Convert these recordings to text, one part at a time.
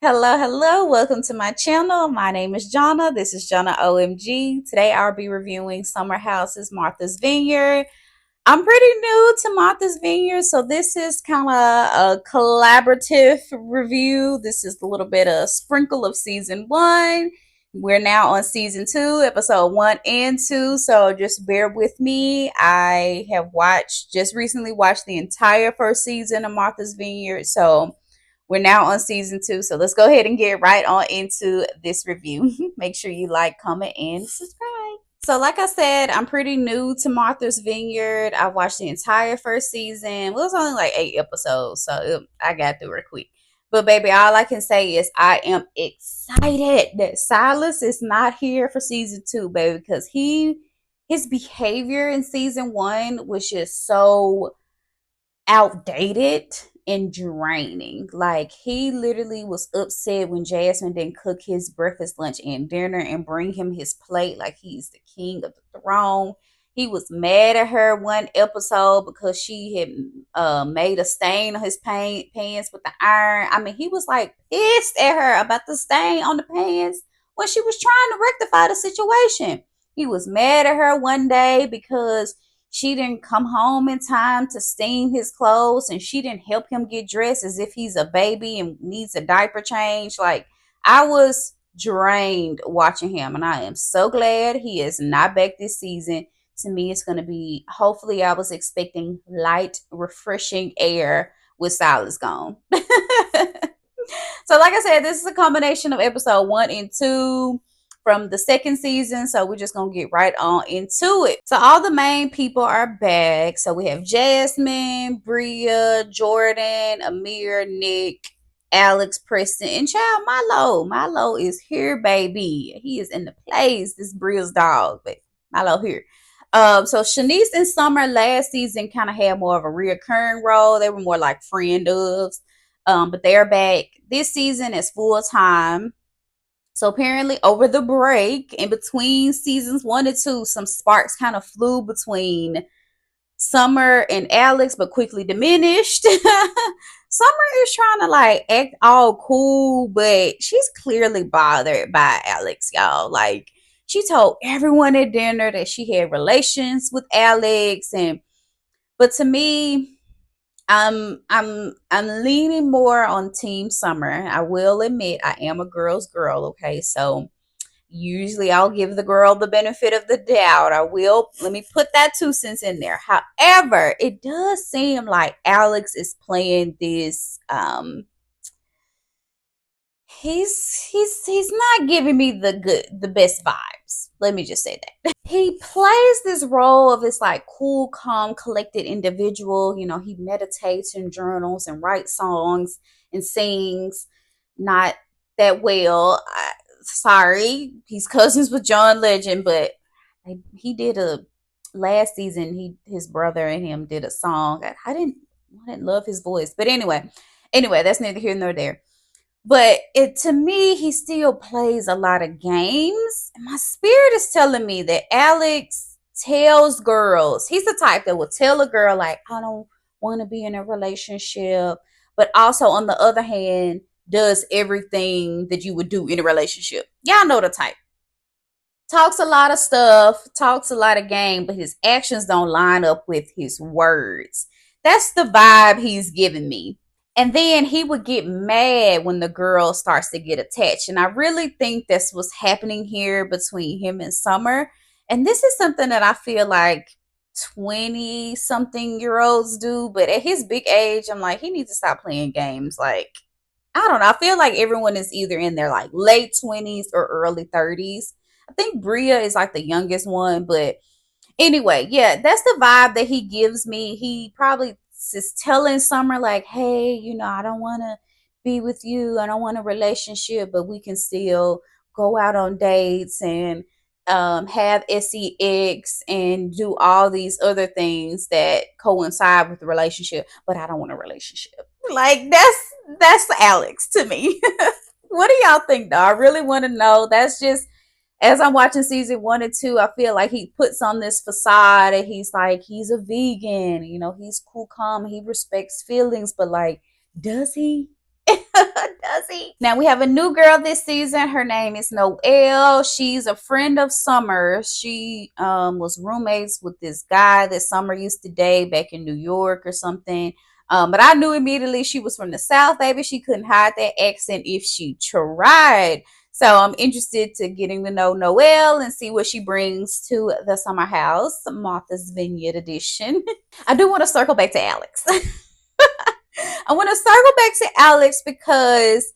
Hello, welcome to my channel. My name is Jonna. This is JhonaOhEmGee. Today I'll be reviewing Summer House's Martha's Vineyard. I'm pretty new to Martha's Vineyard, so this is kind of a collaborative review. This is a little bit of sprinkle of season one. We're now on season two, episode one and two, so just bear with me. I have just recently watched the entire first season of Martha's Vineyard, so we're now on season two. So let's go ahead and get right on into this review. Make sure you like, comment, and subscribe. So, like I said, I'm pretty new to Martha's Vineyard. I watched the entire first season. Well, it was only like 8 episodes, so I got through it quick. But baby, all I can say is I am excited that Silas is not here for season two, baby, because his behavior in season one was just so outdated and draining. Like he literally was upset when Jasmine didn't cook his breakfast, lunch, and dinner and bring him his plate like he's the king of the throne. He was mad at her one episode because she had made a stain on his pants with the iron. I mean, he was like pissed at her about the stain on the pants when she was trying to rectify the situation. He was mad at her one day because she didn't come home in time to steam his clothes and she didn't help him get dressed as if he's a baby and needs a diaper change. Like, I was drained watching him, and I am so glad he is not back this season. To me, it's going to be, hopefully, I was expecting light, refreshing air with Silas gone. So, like I said, this is a combination of episode one and two from the second season. So we're just gonna get right on into it. So all the main people are back. So we have Jasmine, Bria, Jordan, Amir, Nick, Alex, Preston, and child Milo. Milo is here, baby. He is in the place. This Bria's dog, but Milo here. So Shanice and Summer last season kind of had more of a reoccurring role. They were more like friend ofs. But they're back this season as full time. So apparently, over the break in between seasons one and two, some sparks kind of flew between Summer and Alex, but quickly diminished. Summer is trying to like act all cool, but she's clearly bothered by Alex, y'all. Like, she told everyone at dinner that she had relations with Alex, but to me, I'm leaning more on Team Summer. I will admit I am a girl's girl, okay? So usually I'll give the girl the benefit of the doubt. I will, let me put that 2 cents in there. However, it does seem like Alex is playing this he's not giving me the best vibes. Let me just say that. He plays this role of this like cool, calm, collected individual. You know, he meditates and journals and writes songs and sings not that well. Sorry, he's cousins with John Legend, but he did a last season. His brother and him did a song. I didn't love his voice, but anyway, that's neither here nor there. But it to me, he still plays a lot of games. And my spirit is telling me that Alex tells girls, he's the type that will tell a girl, like, I don't want to be in a relationship. But also, on the other hand, does everything that you would do in a relationship. Y'all know the type. Talks a lot of stuff, talks a lot of game, but his actions don't line up with his words. That's the vibe he's giving me. And then he would get mad when the girl starts to get attached. And I really think that's what's happening here between him and Summer. And this is something that I feel like 20 something year olds do. But at his big age, I'm like, he needs to stop playing games. Like, I don't know. I feel like everyone is either in their like late 20s or early 30s. I think Bria is like the youngest one. But anyway, yeah, that's the vibe that he gives me. He probably is telling Summer, like, hey, I don't want to be with you. I don't want a relationship, but we can still go out on dates and have sex and do all these other things that coincide with the relationship, but I don't want a relationship. Like, that's Alex to me. What do y'all think, though? I really want to know. That's just, as I'm watching season one and two, I feel like he puts on this facade and he's like, he's a vegan, he's cool, calm, he respects feelings, but like, does he? Does he? Now we have a new girl this season. Her name is Noelle. She's a friend of Summer. She was roommates with this guy that Summer used to date back in New York or something. But I knew immediately she was from the South, baby. She couldn't hide that accent if she tried. So I'm interested to getting to know Noelle and see what she brings to the summer house, Martha's Vineyard edition. I do want to circle back to Alex. I want to circle back to Alex because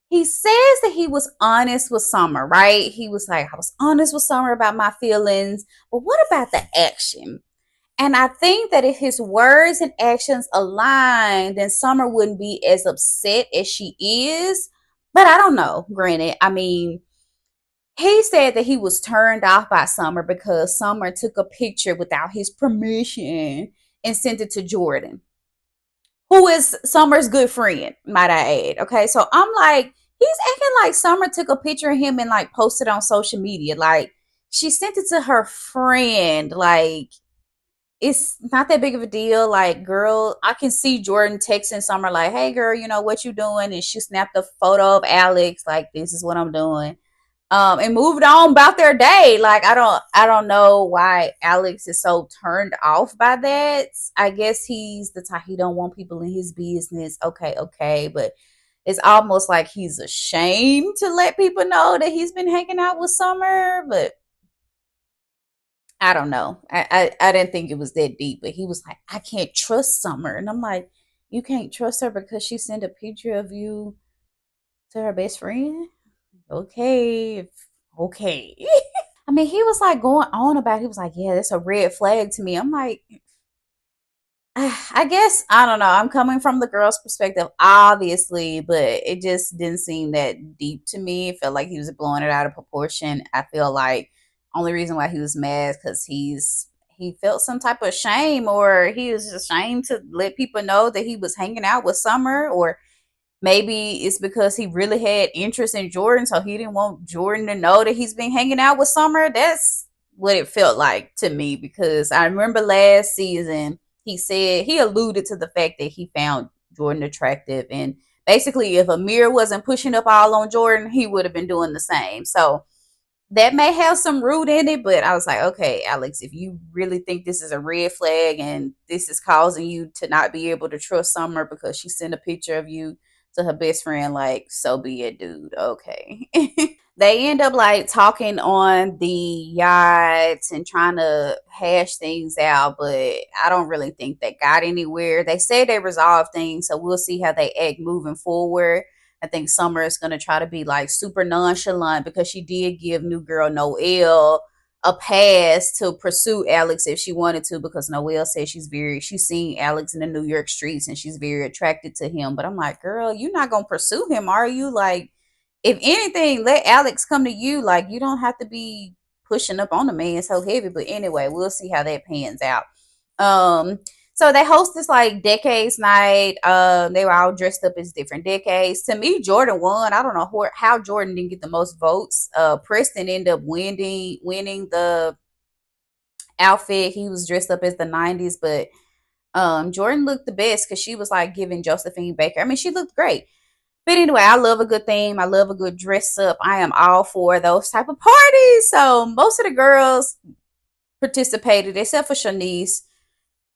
he says that he was honest with Summer, right? He was like, I was honest with Summer about my feelings. But what about the action? And I think that if his words and actions align, then Summer wouldn't be as upset as she is. But I don't know, granted. I mean, he said that he was turned off by Summer because Summer took a picture without his permission and sent it to Jordan, who is Summer's good friend, might I add. Okay, so I'm like, he's acting like Summer took a picture of him and like posted on social media. Like, she sent it to her friend. Like, it's not that big of a deal. Like, girl, I can see Jordan texting Summer like, "Hey, girl, you know what you doing?" And she snapped a photo of Alex, like, "This is what I'm doing." And moved on about their day. Like, I don't know why Alex is so turned off by that. I guess he's the type, he don't want people in his business. Okay, but it's almost like he's ashamed to let people know that he's been hanging out with Summer. But I don't know. I didn't think it was that deep. But he was like, I can't trust Summer, and I'm like, you can't trust her because she sent a picture of you to her best friend. Okay, okay. I mean, he was like going on about, he was like, yeah, that's a red flag to me. I'm like, I guess, I don't know. I'm coming from the girl's perspective, obviously, but it just didn't seem that deep to me. It felt like he was blowing it out of proportion. I feel like only reason why he was mad because he felt some type of shame, or he was ashamed to let people know that he was hanging out with Summer, or maybe it's because he really had interest in Jordan, so he didn't want Jordan to know that he's been hanging out with Summer. That's what it felt like to me, because I remember last season he said, he alluded to the fact that he found Jordan attractive, and basically if Amir wasn't pushing up all on Jordan, he would have been doing the same. So that may have some root in it, but I was like, okay, Alex, if you really think this is a red flag and this is causing you to not be able to trust Summer because she sent a picture of you to her best friend, like, so be it, dude. Okay. They end up like talking on the yacht and trying to hash things out, but I don't really think they got anywhere. They say they resolved things, so we'll see how they act moving forward. I think Summer is going to try to be like super nonchalant because she did give new girl Noelle a pass to pursue Alex if she wanted to, because Noelle says she's seen Alex in the New York streets and she's very attracted to him. But I'm like, girl, you're not going to pursue him, are you? Like, if anything, let Alex come to you. Like, you don't have to be pushing up on the man so heavy. But anyway, we'll see how that pans out. Um, so they host this like decades night. They were all dressed up as different decades. To me, Jordan won. I don't know how Jordan didn't get the most votes. Preston ended up winning the outfit. He was dressed up as the 90s, but Jordan looked the best because she was like giving Josephine Baker. I mean, she looked great. But anyway, I love a good theme. I love a good dress up. I am all for those type of parties. So most of the girls participated except for Shanice.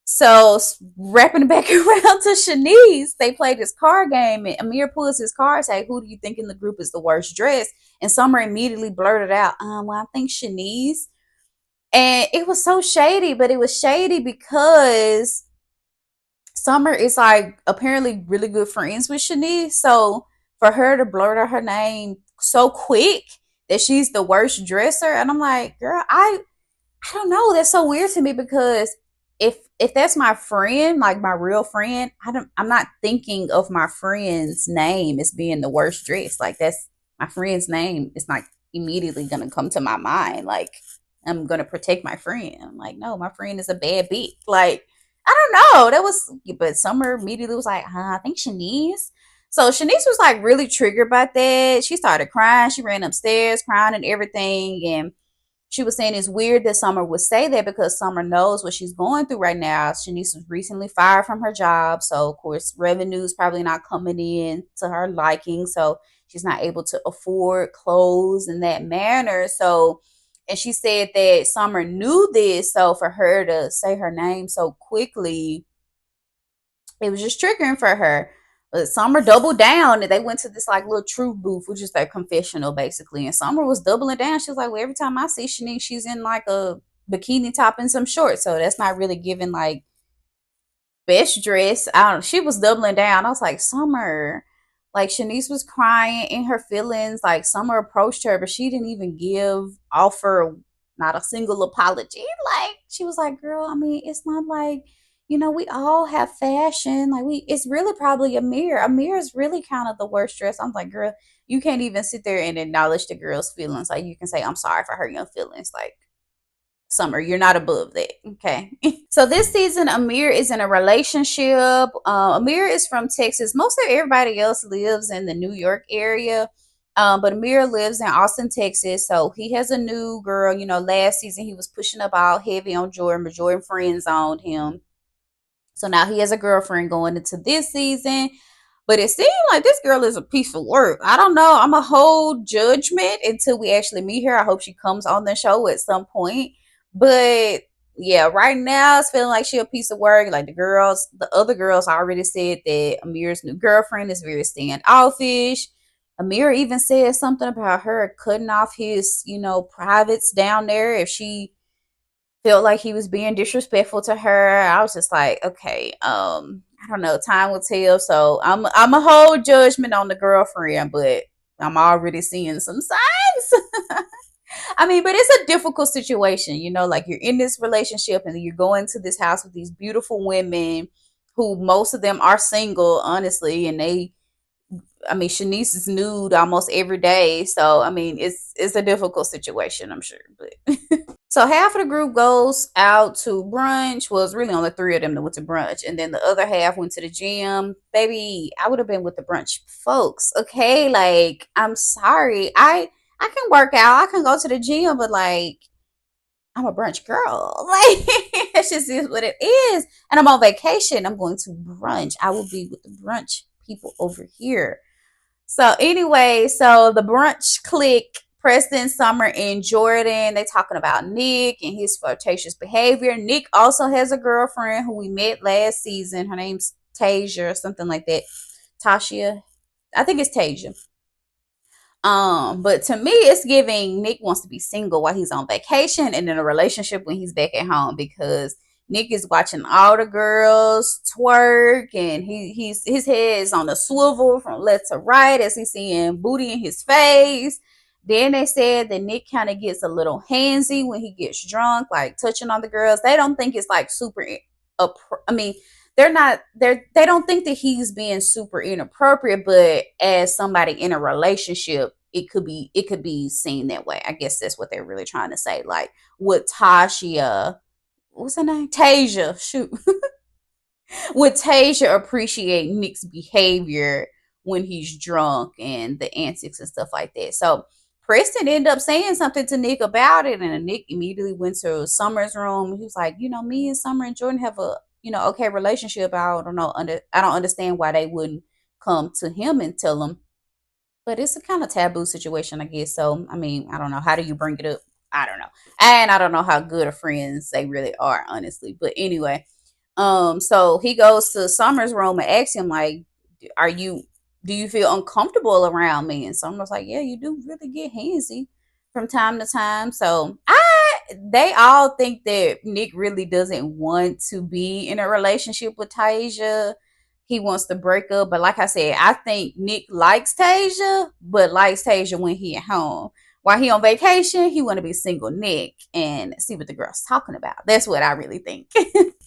So wrapping it back around to Shanice, they played this card game, and Amir pulls his card, say, "Who do you think in the group is the worst dressed?" And Summer immediately blurted out, "Well, I think Shanice." And it was so shady, but it was shady because Summer is like apparently really good friends with Shanice. So for her to blurt out her name so quick that she's the worst dresser, and I'm like, girl, I don't know. That's so weird to me because if that's my friend, like my real friend, I'm not thinking of my friend's name as being the worst dressed. Like, that's my friend's name. It's not immediately gonna come to my mind. Like, I'm gonna protect my friend. I'm like, no, my friend is a bad bitch. Like, I don't know. That was, but Summer immediately was like, I think Shanice. So Shanice was like really triggered by that. She started crying. She ran upstairs crying and everything. And she was saying it's weird that Summer would say that because Summer knows what she's going through right now. Shanice was recently fired from her job. So, of course, revenue's probably not coming in to her liking. So, she's not able to afford clothes in that manner. So, and she said that Summer knew this. So, for her to say her name so quickly, it was just triggering for her. But Summer doubled down and they went to this like little truth booth, which is their confessional basically. And Summer was doubling down. She was like, well, every time I see Shanique, she's in like a bikini top and some shorts. So that's not really giving like best dress. I don't, she was doubling down. I was like, Summer, like Shanice was crying in her feelings. Like Summer approached her, but she didn't even offer not a single apology. Like she was like, girl, I mean, it's not like, we all have fashion. Like it's really probably a mirror. A mirror is really kind of the worst dress. I'm like, girl, you can't even sit there and acknowledge the girl's feelings. Like you can say, I'm sorry for hurting your feelings. Like Summer, you're not above that. Okay. So this season, Amir is in a relationship. Amir is from Texas. Most of everybody else lives in the New York area. But Amir lives in Austin, Texas. So he has a new girl. Last season he was pushing up all heavy on Jordan, but Jordan friend zoned him. So now he has a girlfriend going into this season. But it seems like this girl is a piece of work. I don't know. I'm a hold judgment until we actually meet her. I hope she comes on the show at some point. But yeah, right now it's feeling like she a piece of work. Like the other girls already said that Amir's new girlfriend is very standoffish. Amir even said something about her cutting off his, privates down there if she felt like he was being disrespectful to her. I was just like, okay, I don't know, time will tell. So I'm a whole judgment on the girlfriend, but I'm already seeing some signs. I mean, but it's a difficult situation, like you're in this relationship and you're going to this house with these beautiful women who most of them are single, honestly, and Shanice is nude almost every day. So, I mean, it's a difficult situation, I'm sure. But so half of the group goes out to brunch. Well, it's really only three of them that went to brunch. And then the other half went to the gym. Baby, I would have been with the brunch folks. Okay. Like, I'm sorry. I can work out. I can go to the gym, but like I'm a brunch girl. Like that's just is what it is. And I'm on vacation. I'm going to brunch. I will be with the brunch people over here. So anyway, so the brunch clique, Preston, Summer, and Jordan, they talking about Nick and his flirtatious behavior. Nick also has a girlfriend who we met last season. Her name's Tasia or something like that. Tasha. I think it's Tasia. But to me, it's giving Nick wants to be single while he's on vacation and in a relationship when he's back at home because Nick is watching all the girls twerk and his head is on a swivel from left to right as he's seeing booty in his face. Then they said that Nick kind of gets a little handsy when he gets drunk, like touching on the girls. They don't think it's like super. I mean, they don't think that he's being super inappropriate, but as somebody in a relationship, it could be seen that way. I guess that's what they're really trying to say. Like with Tasha, what's her name? Tasia. Shoot. Would Tasia appreciate Nick's behavior when he's drunk and the antics and stuff like that? So Preston ended up saying something to Nick about it, and Nick immediately went to Summer's room. He was like, me and Summer and Jordan have a okay relationship. I don't know, I don't understand why they wouldn't come to him and tell him. But it's a kind of taboo situation, I guess. So I mean, I don't know. How do you bring it up? I don't know, and I don't know how good of friends they really are, honestly. But anyway, so he goes to Summer's room and asks him, like, are you do you feel uncomfortable around me? And Summer's like, yeah, you do really get handsy from time to time. So they all think that Nick really doesn't want to be in a relationship with Tasia. He wants to break up. But like I said, I think Nick likes Tasia, but likes Tasia when he at home. While he on vacation, he want to be single Nick and see what the girl's talking about. That's what I really think.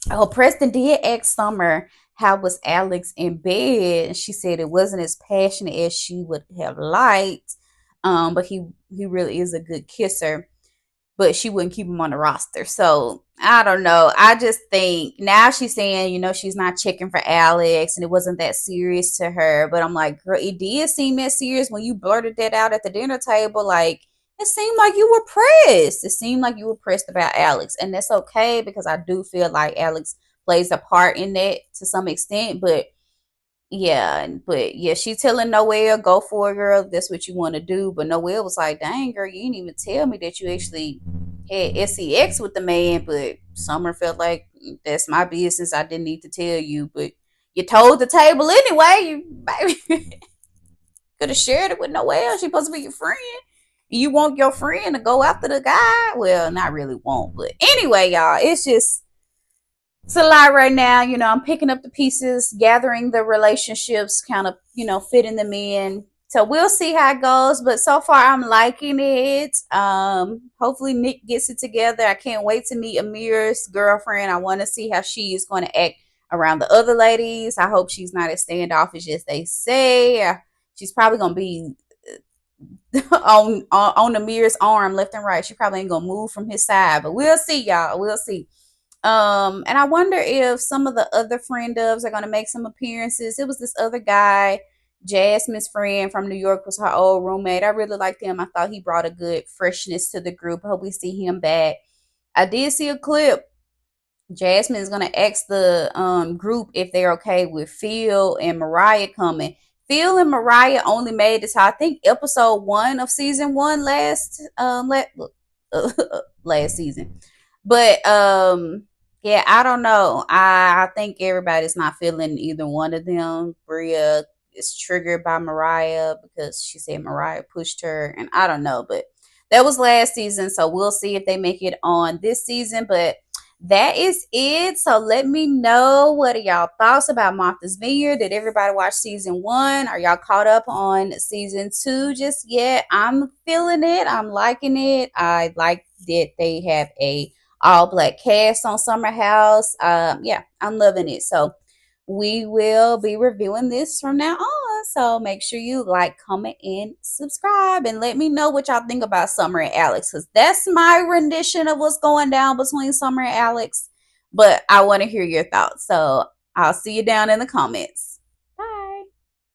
Oh, Preston did ask Summer how was Alex in bed. And she said it wasn't as passionate as she would have liked. But he really is a good kisser. But she wouldn't keep him on the roster. So I don't know. I just think now she's saying, she's not checking for Alex and it wasn't that serious to her. But I'm like, girl, it did seem that serious when you blurted that out at the dinner table. Like, It seemed like you were pressed. It seemed like you were pressed about Alex, and that's okay because I do feel like Alex plays a part in that to some extent. But yeah, she telling Noelle, go for it, girl. If that's what you want to do. But Noelle was like, dang, girl, you didn't even tell me that you actually had sex with the man. But Summer felt like that's my business. I didn't need to tell you. But you told the table anyway. You baby could have shared it with Noelle. She supposed to be your friend. You want your friend to go after the guy? Well, not really want, but anyway, y'all, it's a lot right now. I'm picking up the pieces, gathering the relationships, kind of, fitting them in. So we'll see how it goes. But so far I'm liking it. Hopefully Nick gets it together. I can't wait to meet Amir's girlfriend. I want to see how she is going to act around the other ladies. I hope she's not as standoffish as they say. She's probably gonna be on Amir's arm left and right. She probably ain't gonna move from his side, but we'll see, y'all. We'll see. And I wonder if some of the other friend doves are gonna make some appearances. It was this other guy, Jasmine's friend from New York, was her old roommate. I really liked him. I thought he brought a good freshness to the group. I hope we see him back. I did see a clip. Jasmine is gonna ask the group if they're okay with Phil and Mariah coming. Phil and Mariah only made it to I think episode 1 of season 1 last season. But yeah, I don't know. I think everybody's not feeling either one of them. Bria is triggered by Mariah because she said Mariah pushed her, and I don't know, but that was last season, so we'll see if they make it on this season. But that is it. So let me know, what are y'all thoughts about Martha's Vineyard? Did everybody watch season 1? Are y'all caught up on season 2 just yet? I'm feeling it. I'm liking it. I like that they have a all black cast on Summer House. Yeah, I'm loving it. So we will be reviewing this from now on. So make sure you like, comment, and subscribe. And let me know what y'all think about Summer and Alex. Because that's my rendition of what's going down between Summer and Alex. But I want to hear your thoughts. So I'll see you down in the comments.